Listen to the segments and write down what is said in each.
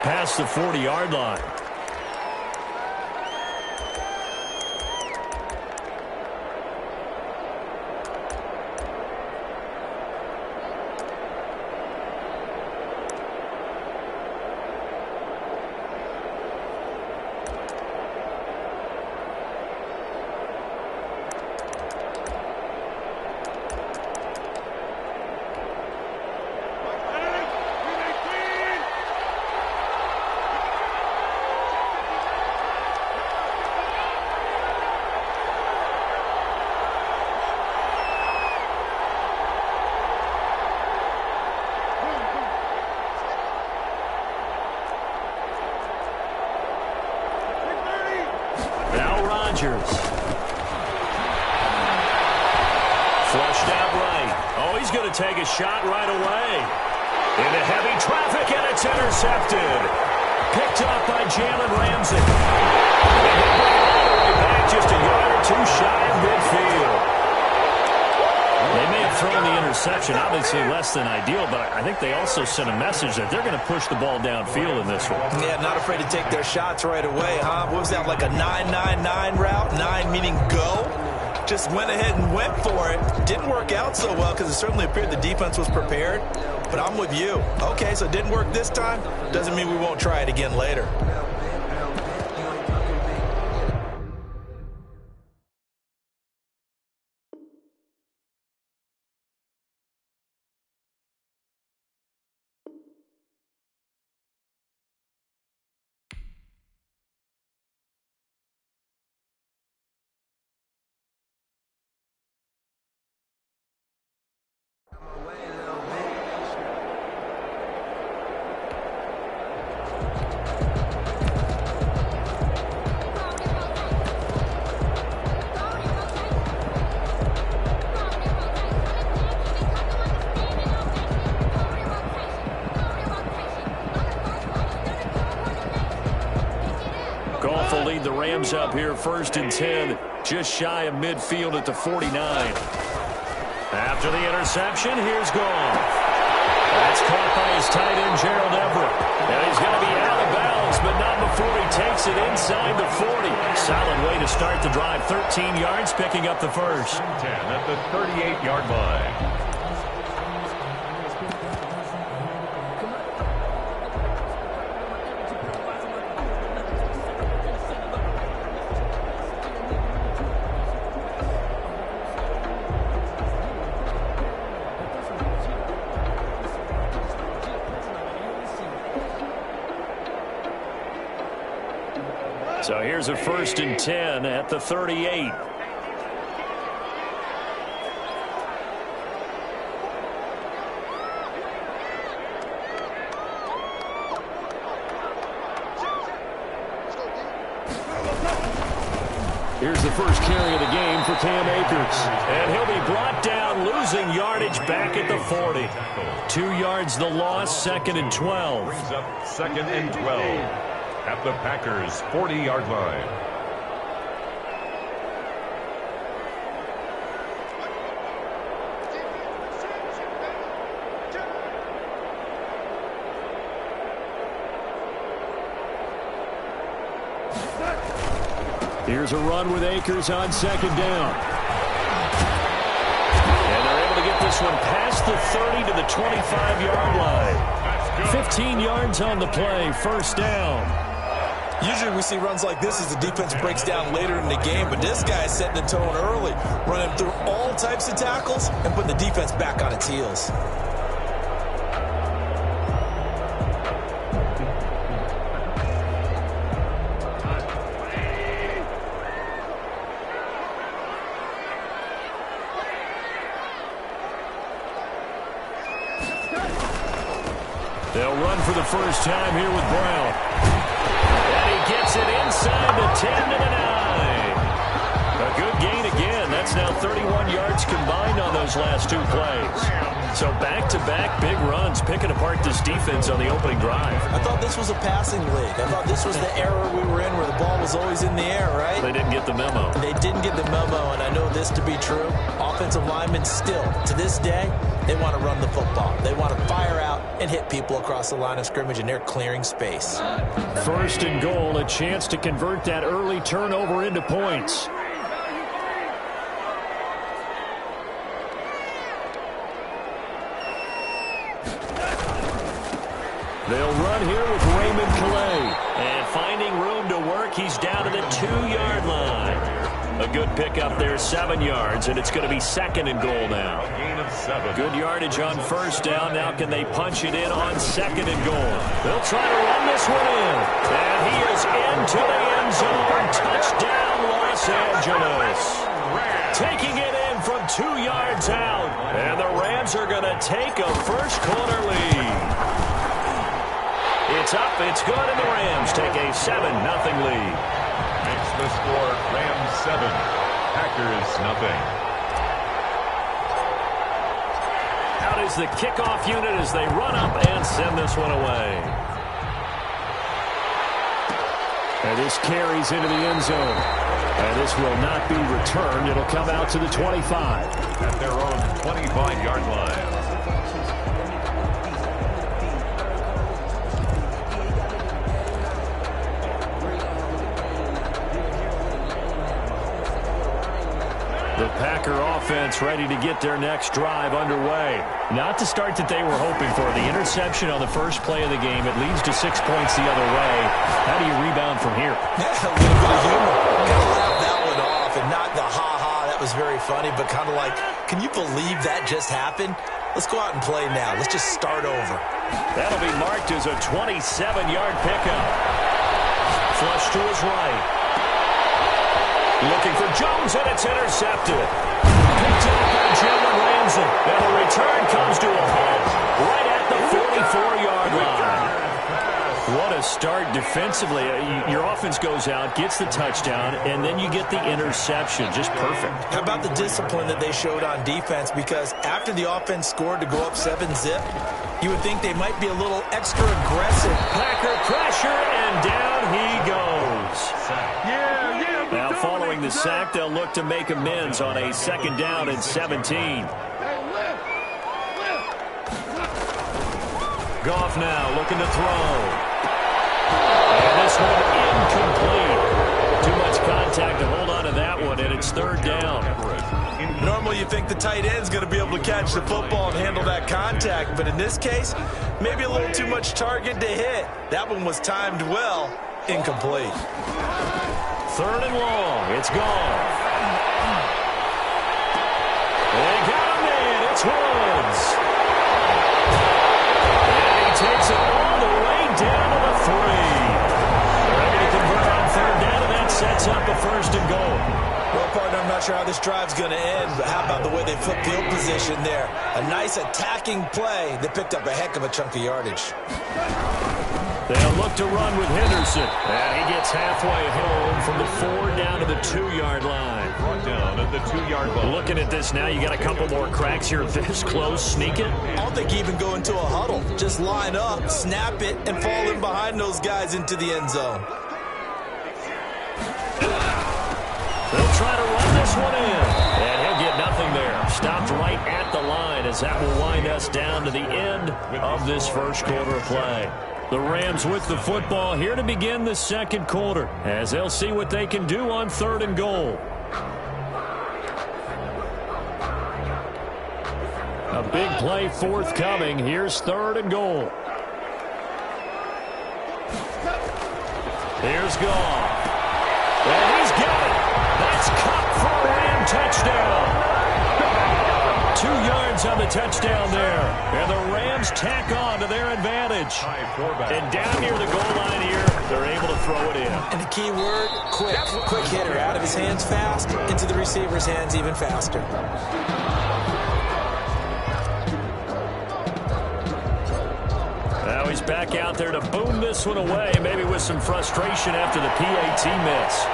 past the 40-yard line. Flushed out right. Oh, he's going to take a shot right away. Into heavy traffic, and it's intercepted. Picked up by Jalen Ramsey. And he'll bring it all the way back just a yard or two shy of midfield. They may have thrown the interception, obviously less than ideal, but I think they also sent a message that they're going to push the ball downfield in this one. Yeah, not afraid to take their shots right away, huh? What was that, like a 9-9-9 route? 9 meaning go? Just went ahead and went for it. Didn't work out so well because it certainly appeared the defense was prepared. But I'm with you. Okay, so it didn't work this time. Doesn't mean we won't try it again later. Goff will lead the Rams up here, 1st and 10, just shy of midfield at the 49. After the interception, here's Goff. That's caught by his tight end, Gerald Everett. Now he's going to be out of bounds, but not before he takes it inside the 40. Solid way to start the drive. 13 yards, picking up the first. 10 at the 38-yard line. So here's a 1st and 10 at the 38. Here's the first carry of the game for Cam Akers. And he'll be brought down, losing yardage back at the 40. 2 yards the loss, 2nd and 12. Brings up 2nd and 12. At the Packers' 40-yard line. Here's a run with Akers on 2nd down. And they're able to get this one past the 30 to the 25-yard line. 15 yards on the play, 1st down. Usually we see runs like this as the defense breaks down later in the game, but this guy is setting the tone early, running through all types of tackles and putting the defense back on its heels. They'll run for the first time here with Brown. Gets it inside the 10 to the 9. A good gain again. That's now 31 yards combined on those last 2 plays. So back-to-back big runs, picking apart this defense on the opening drive. I thought this was a passing league. I thought this was the era we were in where the ball was always in the air, right? They didn't get the memo. They didn't get the memo, and I know this to be true. Offensive linemen still, to this day, They want to run the football. They want to fire out and hit people across the line of scrimmage, and they're clearing space. 1st and goal, a chance to convert that early turnover into points. They'll run here with Raymond Calais. And finding room to work, he's down to the 2-yard line. A good pickup there, 7 yards, and it's going to be 2nd and goal now. Gain of 7. Good yardage on 1st down. Now can they punch it in on 2nd and goal? They'll try to run this one in. And he is into the end zone. Touchdown, Los Angeles. Taking it in from 2 yards out. And the Rams are going to take a first-quarter lead. It's up, it's good, and the Rams take a 7-0 lead. Makes the score Rams 7, Packers nothing. Out is the kickoff unit as they run up and send this one away. And this carries into the end zone. And this will not be returned. It'll come out to the 25. At their own 25-yard line. The Packer offense ready to get their next drive underway. Not the start that they were hoping for. The interception on the first play of the game. It leads to 6 points the other way. How do you rebound from here? Yeah, a little bit of humor. Got to laugh that one off and not the ha-ha. That was very funny, but kind of like, can you believe that just happened? Let's go out and play now. Let's just start over. That'll be marked as a 27-yard pickup. Flush to his right. Looking for Jones, and it's intercepted. Picked up by Jalen Ramsey. And the return comes to a halt right at the 44-yard line. What a start defensively. Your offense goes out, gets the touchdown, and then you get the interception. Just perfect. How about the discipline that they showed on defense? Because after the offense scored to go up 7-zip, you would think they might be a little extra aggressive. Packer pressure, and down he goes. Now following the sack, they'll look to make amends on a 2nd down and 17. Goff now looking to throw. And this one incomplete. Too much contact to hold on to that one, and it's 3rd down. Normally you think the tight end's going to be able to catch the football and handle that contact, but in this case, maybe a little too much target to hit. That one was timed well. Incomplete. 3rd and long. It's gone. They got him in. It's Woods. And he takes it all the way down to the 3. They're able to convert on 3rd down, and that sets up a 1st and goal. Well, partner, I'm not sure how this drive's going to end, but how about the way they flipped field position there? A nice attacking play. They picked up a heck of a chunk of yardage. They'll look to run with Henderson. And he gets halfway home from the 4 down to the 2-yard line. Brought down at the 2-yard line. Looking at this now, you got a couple more cracks here this close. Sneak it. I don't think even go into a huddle. Just line up, snap it, and fall in behind those guys into the end zone. They'll try to run this one in. And he'll get nothing there. Stopped right at the line as that will wind us down to the end of this first quarter of play. The Rams with the football here to begin the 2nd quarter as they'll see what they can do on 3rd and goal. A big play forthcoming. Here's 3rd and goal. Here's Goff. And he's got it. That's caught for a Ram touchdown. 2 yards on the touchdown there. And the Rams tack on to their advantage. And down near the goal line here, they're able to throw it in. And the key word, quick. Quick hitter. Out of his hands fast, into the receiver's hands even faster. Now he's back out there to boom this one away, maybe with some frustration after the PAT miss.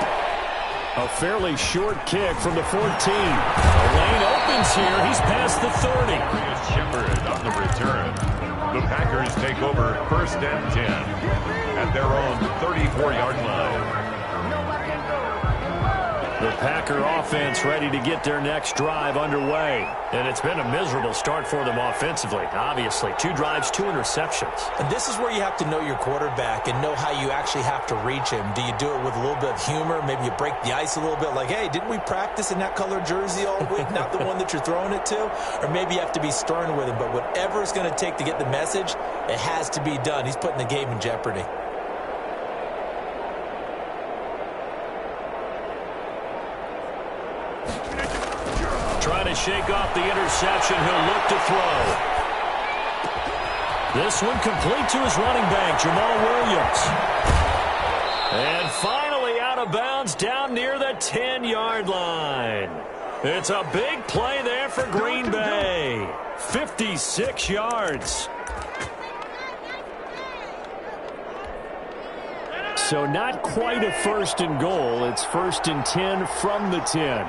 A fairly short kick from the 14. The lane opens here. He's past the 30. Shepard on the return. The Packers take over 1st and 10 at their own 34-yard line. The Packer offense ready to get their next drive underway. And it's been a miserable start for them offensively, obviously. 2 drives, 2 interceptions. And this is where you have to know your quarterback and know how you actually have to reach him. Do you do it with a little bit of humor? Maybe you break the ice a little bit like, hey, didn't we practice in that color jersey all week? Not the one that you're throwing it to? Or maybe you have to be stern with him. But whatever it's going to take to get the message, it has to be done. He's putting the game in jeopardy. Trying to shake off the interception. He'll look to throw. This one complete to his running back, Jamal Williams. And finally out of bounds down near the 10-yard line. It's a big play there for Green Bay. 56 yards. So not quite a 1st and goal. It's 1st and 10 from the 10.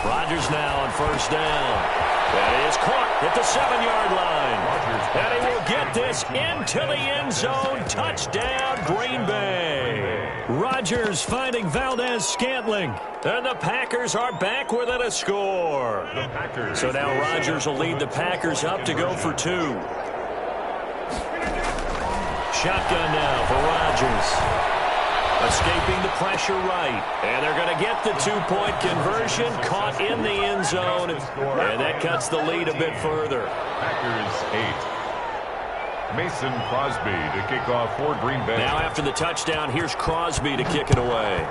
Rodgers now on 1st down. That is caught at the 7-yard line. And he will get this into the end zone. Touchdown, Green Bay. Rodgers finding Valdez-Scantling. And the Packers are back within a score. So now Rodgers will lead the Packers up to go for 2. Shotgun now for Rodgers. Escaping the pressure right. And they're going to get the 2-point conversion. Caught in the end zone. And that cuts the lead a bit further. Packers 8. Mason Crosby to kick off for Green Bay. Now after the touchdown, here's Crosby to kick it away.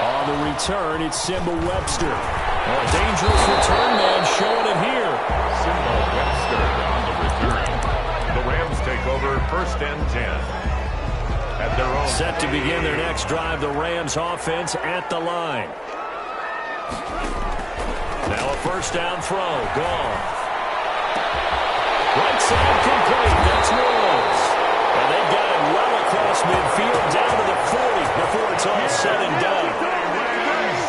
On the return, it's Simba Webster. A dangerous return man showing it here. Simba Webster on the return. The Rams take over 1st and 10. At their own. Set to begin their next drive, the Rams offense at the line. Now a 1st down throw. Gone. Right side complete. That's Woods. And they've got it well across midfield down to the 40 before it's all said and done.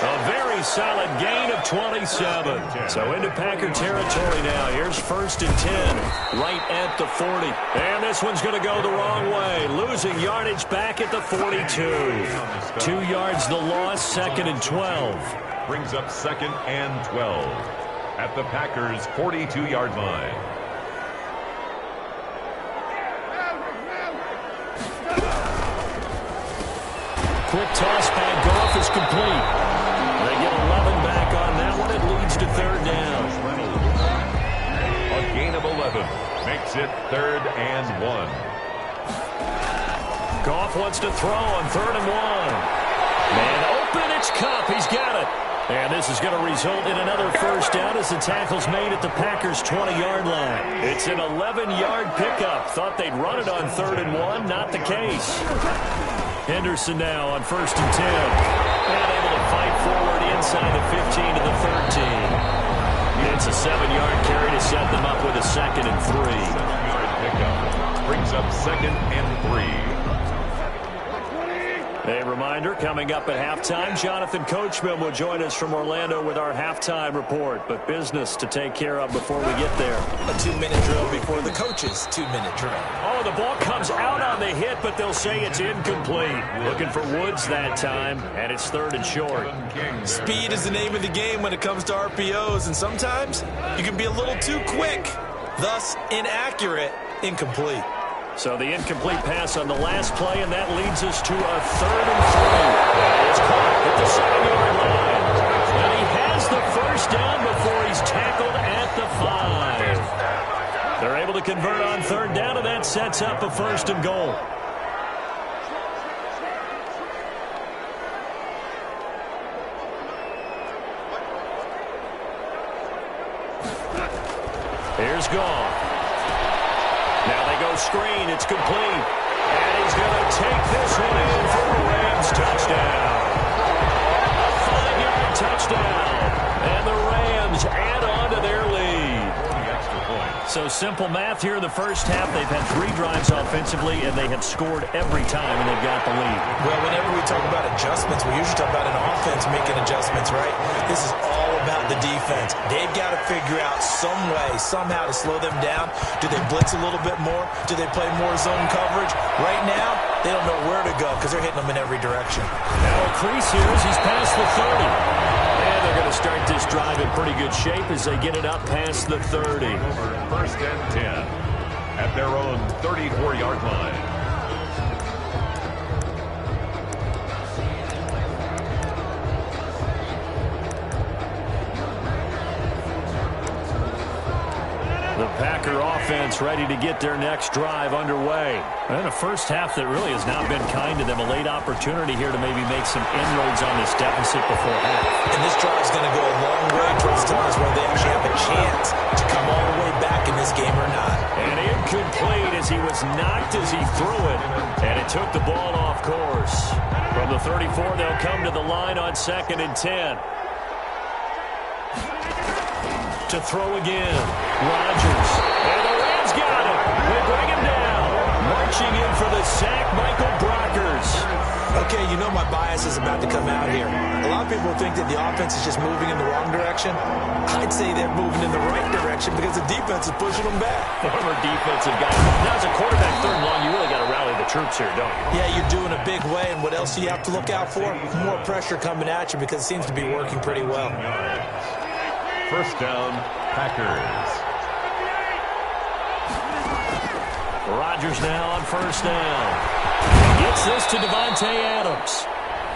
A very solid gain of 27. So into Packer territory now. Here's 1st and 10. Right at the 40. And this one's going to go the wrong way. Losing yardage back at the 42. 2 yards the loss. 2nd and 12. Brings up 2nd and 12. At the Packers' 42-yard line. Quick toss by Goff is complete. They get 11 back on that one. It leads to 3rd down. A gain of 11 makes it 3rd and 1. Goff wants to throw on 3rd and 1. Man open, it's Kupp. He's got it. And this is going to result in another 1st down as the tackle's made at the Packers' 20-yard line. It's an 11-yard pickup. Thought they'd run it on 3rd and 1. Not the case. Henderson now on 1st and 10. And able to fight forward inside the 15 to the 13. It's a 7-yard carry to set them up with a 2nd and 3. 7-yard pickup brings up 2nd and 3. A reminder, coming up at halftime, Jonathan Coachman will join us from Orlando with our halftime report. But business to take care of before we get there. A 2-minute drill before the coach's 2-minute drill. Oh, the ball comes out on the hit, but they'll say it's incomplete. Looking for Woods that time, and it's 3rd and short. Speed is the name of the game when it comes to RPOs, and sometimes you can be a little too quick, thus inaccurate, incomplete. So the incomplete pass on the last play, and that leads us to a 3rd and 3. It's caught at the 7-yard line. And he has the 1st down before he's tackled at the 5. They're able to convert on 3rd down, and that sets up a 1st and goal. Here's Goff. Now they go screen. It's complete. And he's going to take this one in for a Rams touchdown. A 5-yard touchdown. And the Rams add on to their lead. So simple math here in the first half. They've had 3 drives offensively, and they have scored every time, and they've got the lead. Well, whenever we talk about adjustments, we usually talk about an offense making adjustments, right? This is all about the defense. They've got to figure out some way, somehow to slow them down. Do they blitz a little bit more? Do they play more zone coverage? Right now, they don't know where to go because they're hitting them in every direction. Now a crease here as he's past the 30. And they're going to start this drive in pretty good shape as they get it up past the 30. First and 10 at their own 34-yard line. The Packer offense ready to get their next drive underway. And a first half that really has not been kind to them. A late opportunity here to maybe make some inroads on this deficit before half. And this drive's going to go a long way towards times where they actually have a chance to come all the way back in this game or not. And incomplete as he was knocked as he threw it. And it took the ball off course. From the 34, they'll come to the line on 2nd and 10. To throw again. Rodgers. And the Rams got him. They bring him down. Marching in for the sack, Michael Brockers. Okay, you know my bias is about to come out here. A lot of people think that the offense is just moving in the wrong direction. I'd say they're moving in the right direction because the defense is pushing them back. Former defensive guy. Now as a quarterback 3rd and long, you really got to rally the troops here, don't you? Yeah, you're doing a big way, and what else do you have to look out for? More pressure coming at you because it seems to be working pretty well. First down, Packers. Rodgers now on 1st down. Gets this to Devontae Adams.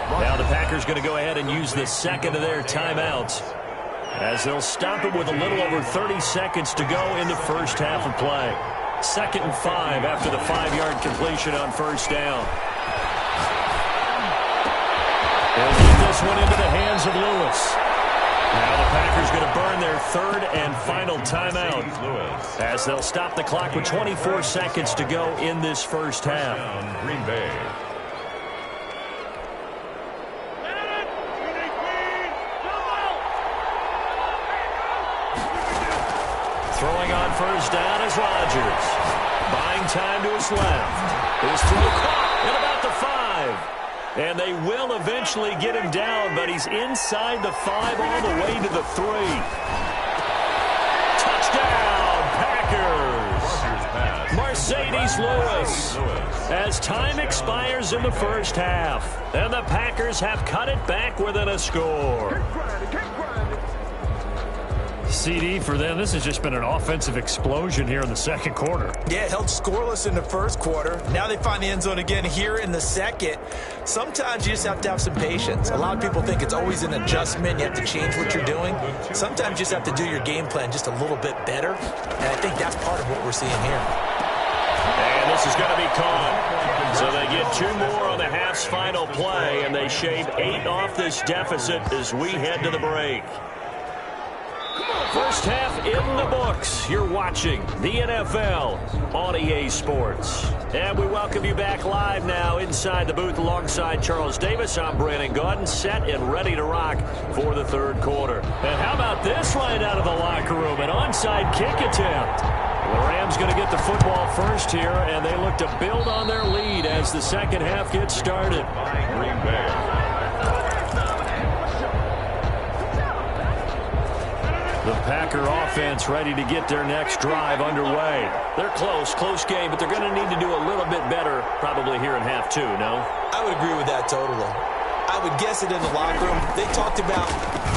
Now the Packers going to go ahead and use the second of their timeouts as they'll stop it with a little over 30 seconds to go in the first half of play. 2nd and 5 after the 5-yard completion on 1st down. They'll get this one into the hands of Lewis. Now the Packers going to burn their 3rd and final timeout as they'll stop the clock with 24 seconds to go in this first half. Green Bay. Throwing on 1st down is Rodgers. Buying time to his left. His throw caught at about the 5. And they will eventually get him down, but he's inside the 5 all the way to the 3. Touchdown, Packers! Mercedes Lewis. As time expires in the first half, and the Packers have cut it back within a score. CD, for them, this has just been an offensive explosion here in the 2nd quarter. Yeah, held scoreless in the 1st quarter. Now they find the end zone again here in the 2nd. Sometimes you just have to have some patience. A lot of people think it's always an adjustment. You have to change what you're doing. Sometimes you just have to do your game plan just a little bit better. And I think that's part of what we're seeing here. And this is going to be caught. So they get 2 more on the half's final play, and they shave 8 off this deficit as we head to the break. First half in the books. You're watching the NFL on EA Sports. And we welcome you back live now inside the booth alongside Charles Davis. I'm Brandon Gaudin, set and ready to rock for the 3rd quarter. And how about this right out of the locker room? An onside kick attempt. The Rams going to get the football first here, and they look to build on their lead as the 2nd half gets started. Green Bay. The Packer offense ready to get their next drive underway. They're close game, but they're going to need to do a little bit better probably here in half 2, no? I would agree with that totally. I would guess it in the locker room. They talked about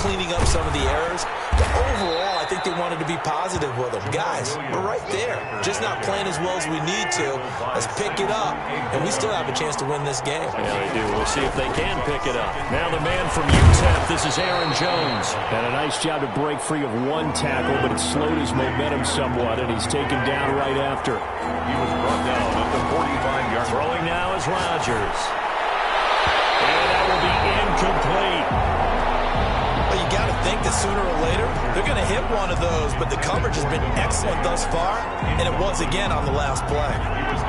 cleaning up some of the errors. But overall, I think they wanted to be positive with them. Guys, we're right there. Just not playing as well as we need to. Let's pick it up. And we still have a chance to win this game. Yeah, they do. We'll see if they can pick it up. Now the man from UTEP, this is Aaron Jones. And a nice job to break free of 1 tackle, but it slowed his momentum somewhat, and he's taken down right after. He was brought down at the 45-yard. Throwing now is Rodgers. And that will be incomplete. Well, you got to think that sooner or later, they're going to hit one of those, but the coverage has been excellent thus far, and it was again on the last play.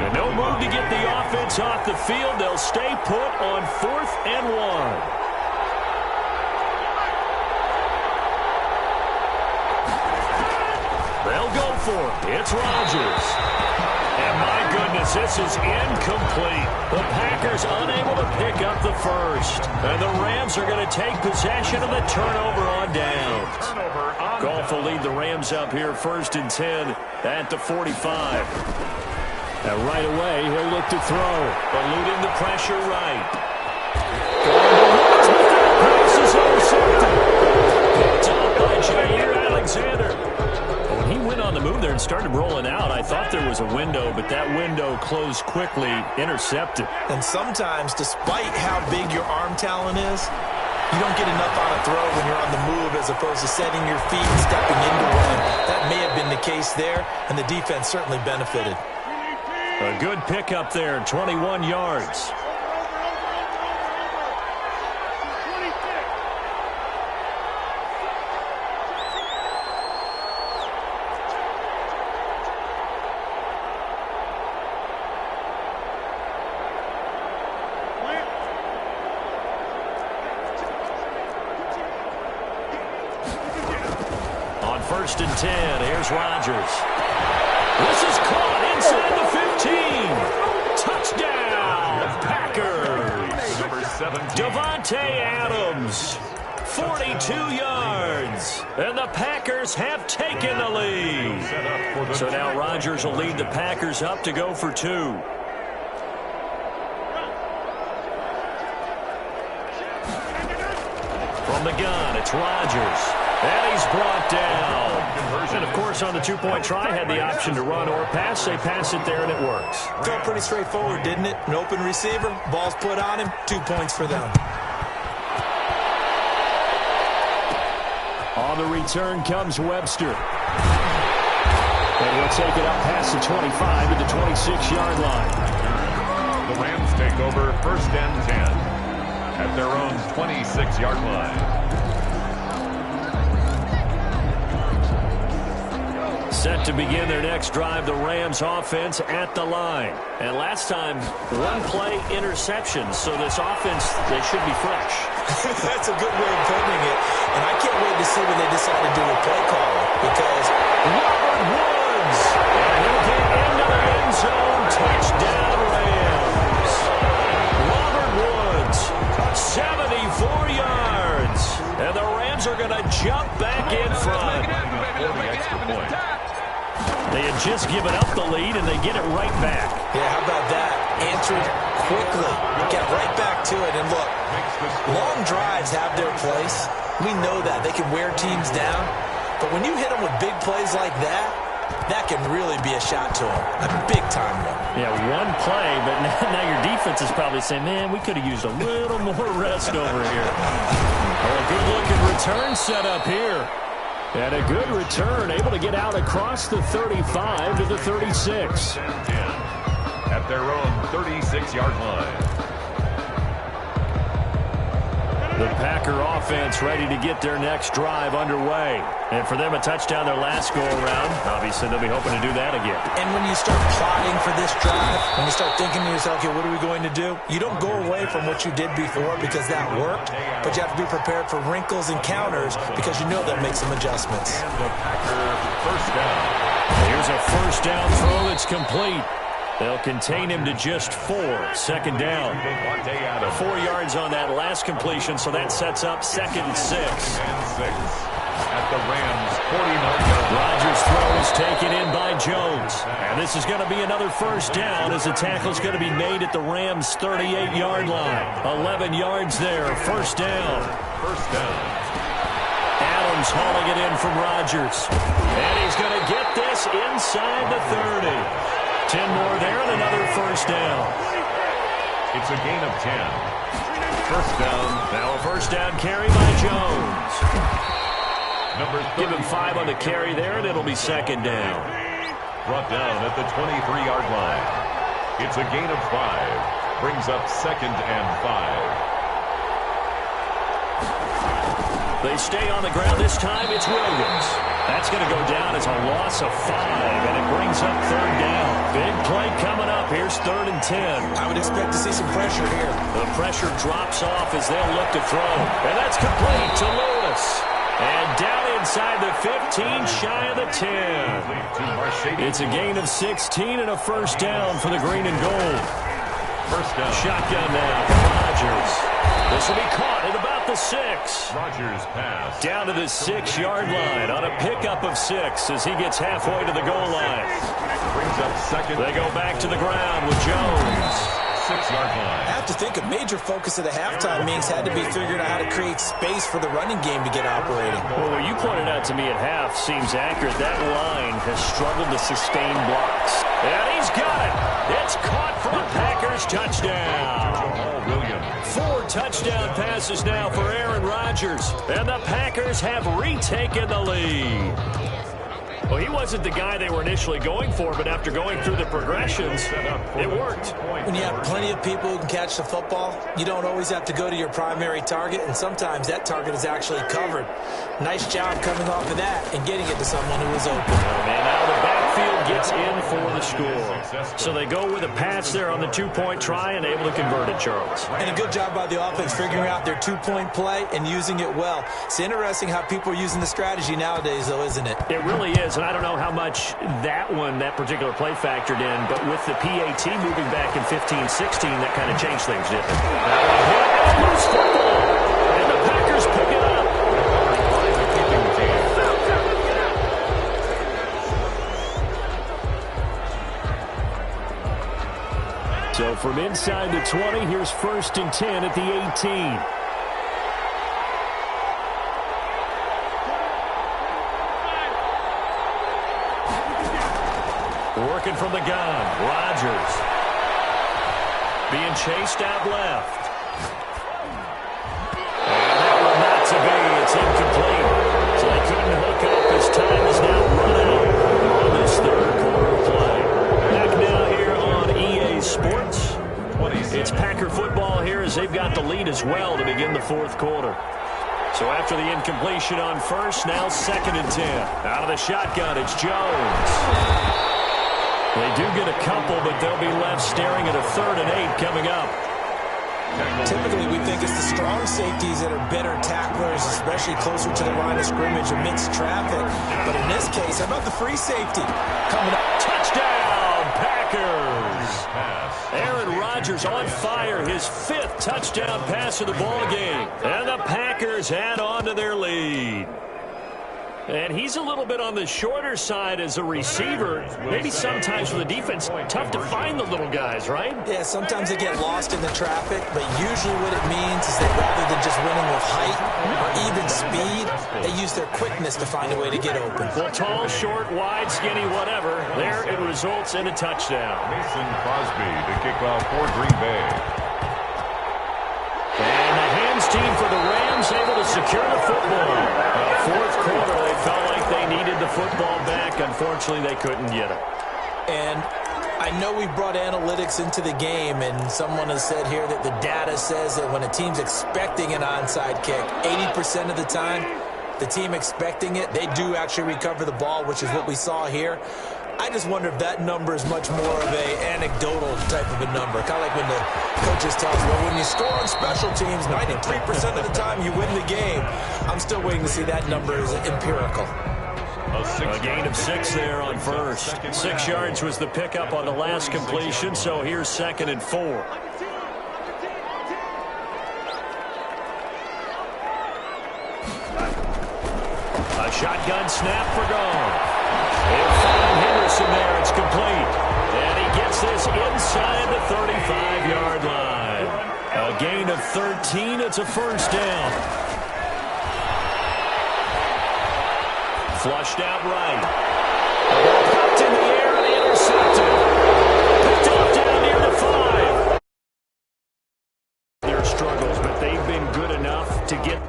And no move to get the offense off the field. They'll stay put on 4th and 1. They'll go for it. It's Rodgers. And my goodness, this is incomplete. The Packers unable to pick up the first. And the Rams are going to take possession of the turnover on downs. Goff will lead the Rams up here 1st and 10 at the 45. And right away, he'll look to throw. Eluding the pressure right. Pass is intercepted. Picked up by Jair Alexander. When he went on the move there and started rolling out, I thought there was a window, but that window closed quickly, intercepted. And sometimes, despite how big your arm talent is, you don't get enough on a throw when you're on the move as opposed to setting your feet and stepping into one. That may have been the case there, and the defense certainly benefited. A good pickup there, 21 yards. On 1st and 10, here's Rodgers. This is caught inside the 15. Touchdown, Packers. Number 17. Davante Adams, 42 yards. And the Packers have taken the lead. So now Rodgers will lead the Packers up to go for 2. From the gun, it's Rodgers. And he's brought down. And, of course, on the two-point try, had the option to run or pass. They pass it there, and it works. Felt pretty straightforward, didn't it? An open receiver, ball's put on him, 2 points for them. On the return comes Webster. And he'll take it up past the 25 to the 26-yard line. The Rams take over 1st and 10 at their own 26-yard line. Set to begin their next drive, the Rams offense at the line. And last time, one-play interception, so this offense, they should be fresh. That's a good way of putting it. And I can't wait to see what they decide to do with play calling. Because Robert Woods, and he'll get into the end zone. Touchdown, Rams. Robert Woods, 74 yards. And the Rams are going to jump back in front. They had just given up the lead, and they get it right back. Yeah, how about that? Answered quickly. Get right back to it. And look, long drives have their place. We know that. They can wear teams down. But when you hit them with big plays like that, that can really be a shot to them. A big-time one. Yeah, one play, but now your defense is probably saying, man, we could have used a little more rest over here. Well, a good-looking return set up here. And a good return, able to get out across the 35 to the 36. At their own 36-yard line. The Packer offense ready to get their next drive underway. And for them, a touchdown their last go-around. Obviously, they'll be hoping to do that again. And when you start plotting for this drive, when you start thinking to yourself, okay, what are we going to do? You don't go away from what you did before because that worked, but you have to be prepared for wrinkles and counters because you know that makes some adjustments. And the Packer first down. Here's a first down throw that's complete. They'll contain him to just 4. 2nd down. 4 yards on that last completion, so that sets up 2nd and 6. And 6 at the Rams' 49-yard line. Rodgers' throw is taken in by Jones. And this is going to be another first down as the tackle is going to be made at the Rams' 38-yard line. 11 yards there, first down. First down. Adams hauling it in from Rodgers. And he's going to get this inside the 30. 10 more there and another first down. It's a gain of 10. First down. Now a first down carry by Jones. Number 30. Give him 5 on the carry there, and it'll be 2nd down. Brought down at the 23-yard line. It's a gain of 5. Brings up 2nd and 5. They stay on the ground. This time it's Williams. That's going to go down as a loss of 5, and it brings up 3rd down. Big play coming up. Here's 3rd and 10. I would expect to see some pressure here. The pressure drops off as they'll look to throw. And that's complete to Lewis. And down in inside the 15, shy of the 10. It's a gain of 16 and a first down for the green and gold. First down. Shotgun now for Rodgers. This will be caught at about the 6. Rodgers pass. Down to the 6-yard line on a pickup of 6 as he gets halfway to the goal line. Brings up second. They go back to the ground with Jones. 6-yard line. I have to think a major focus of the halftime meetings had to be figuring out how to create space for the running game to get operating. Well, what you pointed out to me at half seems accurate. That line has struggled to sustain blocks. And he's got it. It's caught for a Packers touchdown. Jamal Williams. 4 touchdown passes now for Aaron Rodgers. And the Packers have retaken the lead. Well, he wasn't the guy they were initially going for, but after going through the progressions, it worked. When you have plenty of people who can catch the football, you don't always have to go to your primary target, and sometimes that target is actually covered. Nice job coming off of that and getting it to someone who was open. And now the backfield gets in for the score. So they go with a pass there on the 2-point try and able to convert it, Charles. And a good job by the offense figuring out their 2-point play and using it well. It's interesting how people are using the strategy nowadays, though, isn't it? It really is, and I don't know how much that particular play factored in, but with the PAT moving back in 15-16, that kind of changed things, didn't it? Loose football, and the Packers pick it up. So from inside the 20, here's 1st and 10 at the 18. Working from the gun, Rodgers. Being chased out left. And that one not to be. It's incomplete. So they couldn't hook up. His time is now run out on this 3rd quarter play. Back now here on EA Sports. It's Packer football here as they've got the lead as well to begin the 4th quarter. So after the incompletion on 1st, now 2nd and 10. Out of the shotgun, it's Jones. They do get a couple, but they'll be left staring at a 3rd and 8 coming up. Typically, we think it's the strong safeties that are better tacklers, especially closer to the line of scrimmage amidst traffic. But in this case, how about the free safety? Coming up. Touchdown, Packers! Aaron Rodgers on fire, his 5th touchdown pass of the ball game. And the Packers add on to their lead. And he's a little bit on the shorter side as a receiver. Maybe sometimes for the defense, tough to find the little guys, right? Yeah, sometimes they get lost in the traffic, but usually what it means is that rather than just winning with height or even speed, they use their quickness to find a way to get open. Well, tall, short, wide, skinny, whatever, there it results in a touchdown. Mason Crosby to kick off for Green Bay. And the hands team for the Rams able to secure the football. 4th quarter, they felt like they needed the football back. Unfortunately, they couldn't get it. And I know we brought analytics into the game, and someone has said here that the data says that when a team's expecting an onside kick, 80% of the time, the team expecting it, they do actually recover the ball, which is what we saw here. I just wonder if that number is much more of a anecdotal type of a number. Kind of like when the coaches tell us, well, when you score on special teams, 93% of the time you win the game. I'm still waiting to see that number is empirical. A gain of 6 there on 1st. 6 yards was the pickup on the last completion, so here's 2nd and 4. A shotgun snap for Gone. They'll find Henderson there. It's complete. And he gets this inside the 35-yard line. A gain of 13. It's a first down. Flushed out right. The ball popped in the air and intercepted. Picked off down near the 5. Their struggles, but they've been good enough to get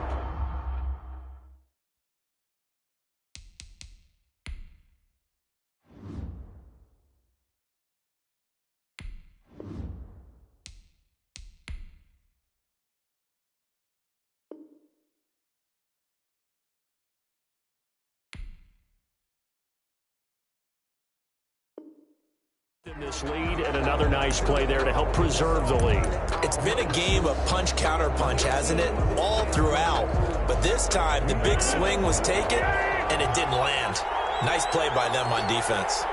In this lead, and another nice play there to help preserve the lead. It's been a game of punch-counter-punch, hasn't it? All throughout. But this time, the big swing was taken, and it didn't land. Nice play by them on defense.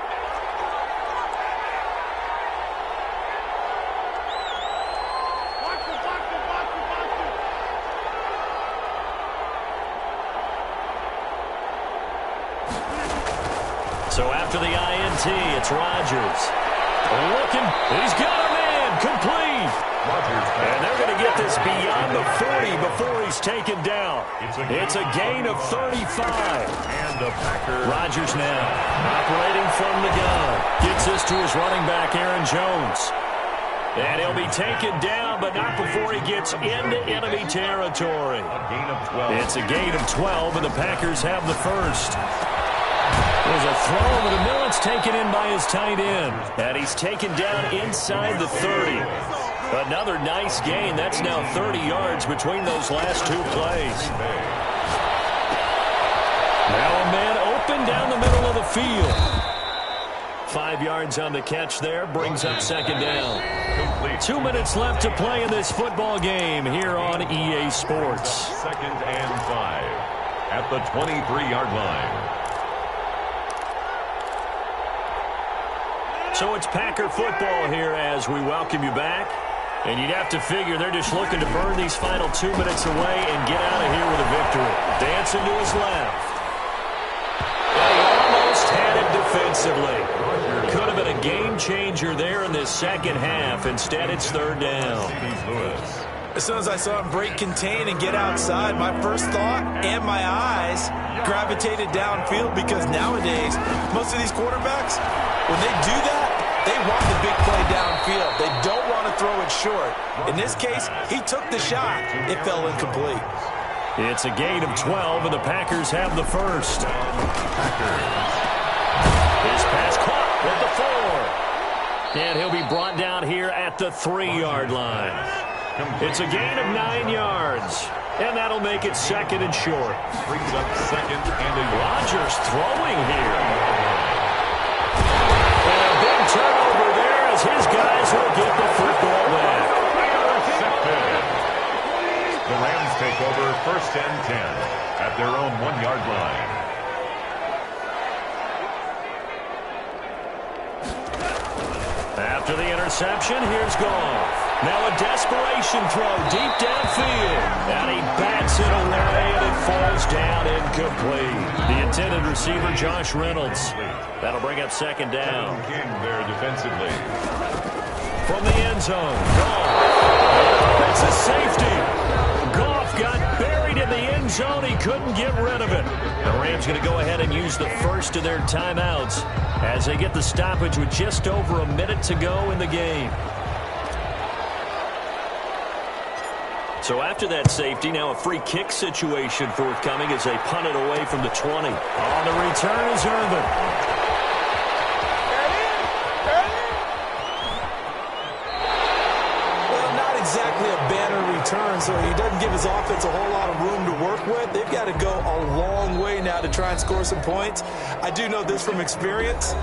So after the INT, it's Rodgers. Looking, he's got a man, complete. And they're going to get this beyond the 40 before he's taken down. It's a gain of 35. And the Packers. Rodgers now operating from the gun. Gets this to his running back, Aaron Jones. And he'll be taken down, but not before he gets into enemy territory. A gain of 12. It's a gain of 12, and the Packers have the first. There's a throw over the middle. It's taken in by his tight end. And he's taken down inside the 30. Another nice gain. That's now 30 yards between those last two plays. Now a man open down the middle of the field. 5 yards on the catch there. Brings up second down. 2 minutes left to play in this football game here on EA Sports. 2nd and 5 at the 23-yard line. So it's Packer football here as we welcome you back. And you'd have to figure they're just looking to burn these final 2 minutes away and get out of here with a victory. Dancing to his left. They almost had it defensively. Could have been a game changer there in this second half. Instead, it's third down. As soon as I saw him break contain and get outside, my first thought and my eyes gravitated downfield, because nowadays, most of these quarterbacks, when they do that, they want the big play downfield. They don't want to throw it short. In this case, he took the shot. It fell incomplete. It's a gain of 12, and the Packers have the first. His pass caught with the 4. And he'll be brought down here at the 3-yard line. It's a gain of 9 yards. And that'll make it second and short. Brings up second and a Rodgers throwing here. And a big turnover there as his guys will get the football back. Intercepted. The Rams take over 1st and 10 at their own 1-yard line. After the interception, here's Goff. Now a desperation throw deep downfield. And he bats it away, and it falls down incomplete. The intended receiver, Josh Reynolds. That'll bring up second down. King there defensively. From the end zone, Goff. It's a safety. Goff got buried in the end zone. He couldn't get rid of it. The Rams going to go ahead and use the first of their timeouts as they get the stoppage with just over a minute to go in the game. So after that safety, now a free kick situation forthcoming as they punt it away from the 20. On the return is Irvin. Well, not exactly a banner return, so he doesn't give his offense a whole lot of room to work with. They've got to go a long way now to try and score some points. I do know this from experience.